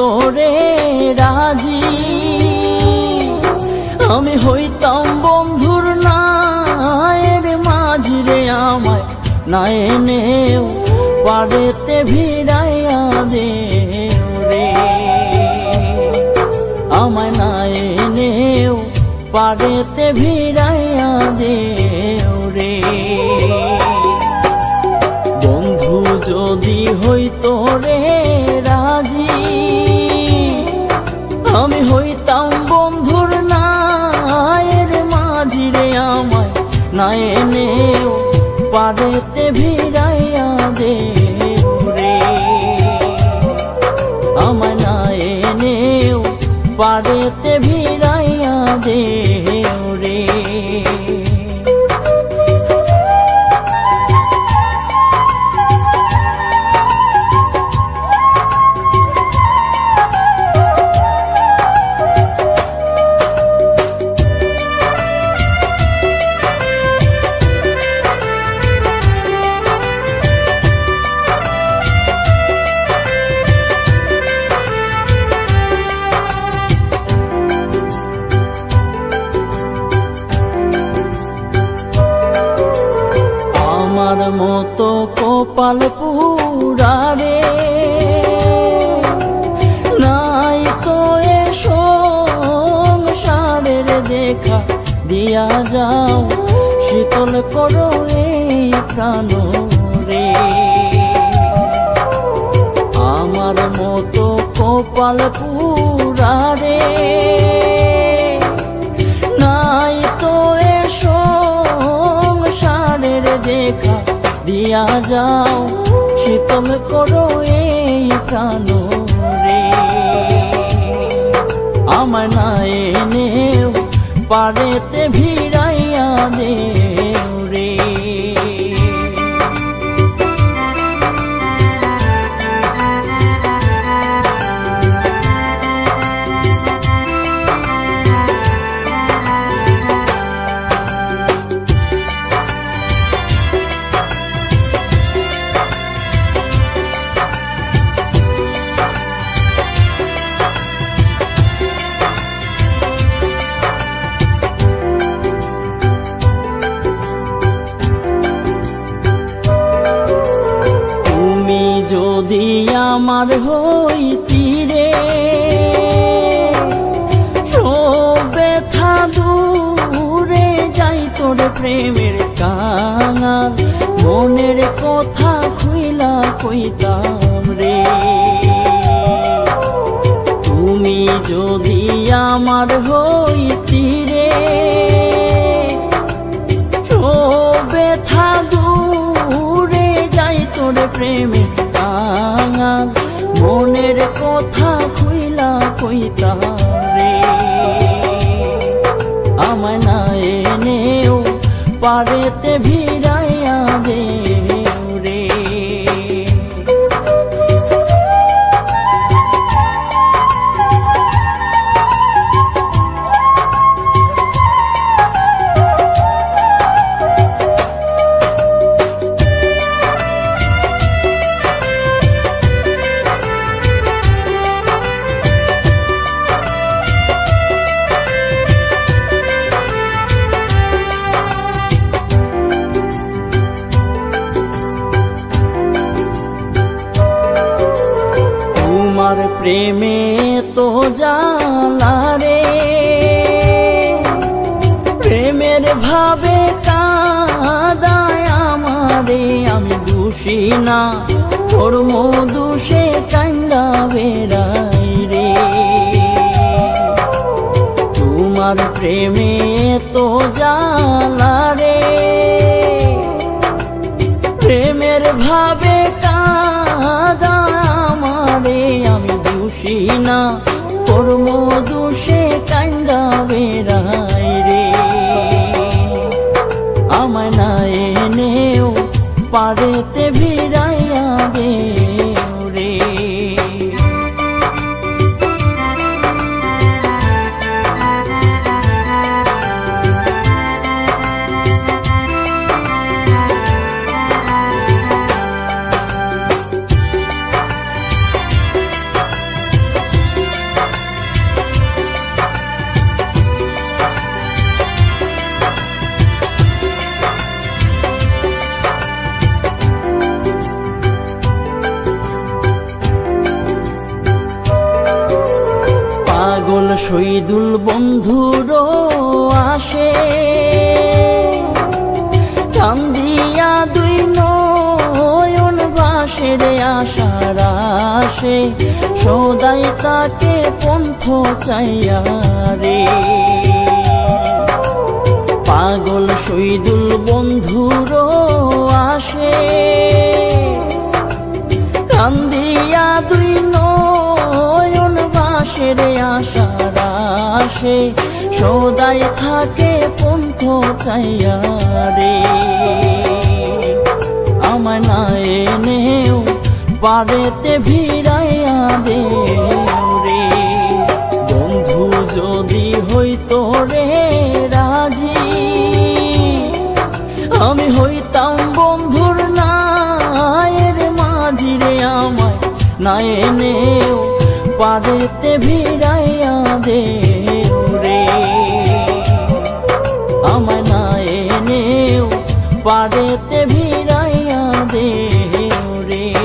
তোরে রাজি, আমি হইতাম বন্ধুর নায়ের মাঝি রে। আমায় না এনেও পারেতে ভিড়াইয়া দে রে, আমায় না এনেও পারেতে ভিড়াইয়া দে রে। বন্ধু যদি হইতো রে রাজি, আমি হইতাম বন্ধুর নায়ের মাঝি রে। আমায় না এনেও পারেতে ভিড়াইয়া দে রে, আমায় না এনেও পারেতে ভিড়াইয়া দে রে। আমার মতো কপাল পুরা রে, নাই তো এ সংসারের দেখা দিয়া যাও, শীতল করো এই প্রাণ রে। আমার মতো কপাল পুরা রে, নাই তো এ সংসারের দেখা দিয়া যাও, শীতল করো এই প্রাণ রে। আমার না এনেও পারেতে ভিড়াইয়া দে রে। যদি আমার হইতি রে সব ব্যথা দূরে যাই, তোর প্রেমের কাঙাল মনের কথা খুইলা কইতাম রে। তুমি যদি আমার হইতি রে সব ব্যথা দূরে যাই, তোর প্রেমে মনের কথা খুইলা কইতাম রে। আমায় না এনেও পারেতে ভিড়াইয়া দে রে। তোমার প্রেমে তো জ্বালা রে, প্রেমের ভাবে কাঁদায় আমারে। আমি দোষী না, তোর মধুষে কান্দা বেড়াই রে। তোমার প্রেমে তো জ্বালা রে, প্রেমের ভাবে কাঁদায় আমারে। আমি দোষী না, তোর মধুষে কান্দা বেড়াই রে। আমায় না এনেও পারেতে ভিড়াইয়া দে রে। শহীদুল বন্ধুরও আসে কান্দিয়া দুই নয়ন ভাসে রে আশার আসে সদাই তাকে পন্থ চাইয়া রে পাগল শহীদুল বন্ধুরও আসে কান্দিয়া দুই নয়ন ভাসে রে আশার আসে সদাই থাকে পন্থ চাইয়া রে আমায় না এনেও বাড়িতে ভিড়াইয়া দে রে বন্ধু যদি হইতো রে রাজি আমি হইতাম বন্ধুর নায়ের মাঝি রে আমায় না এনেও বাড়িতে ভিড়াইয়া দে রে আমায় না এনেও বাড়িতে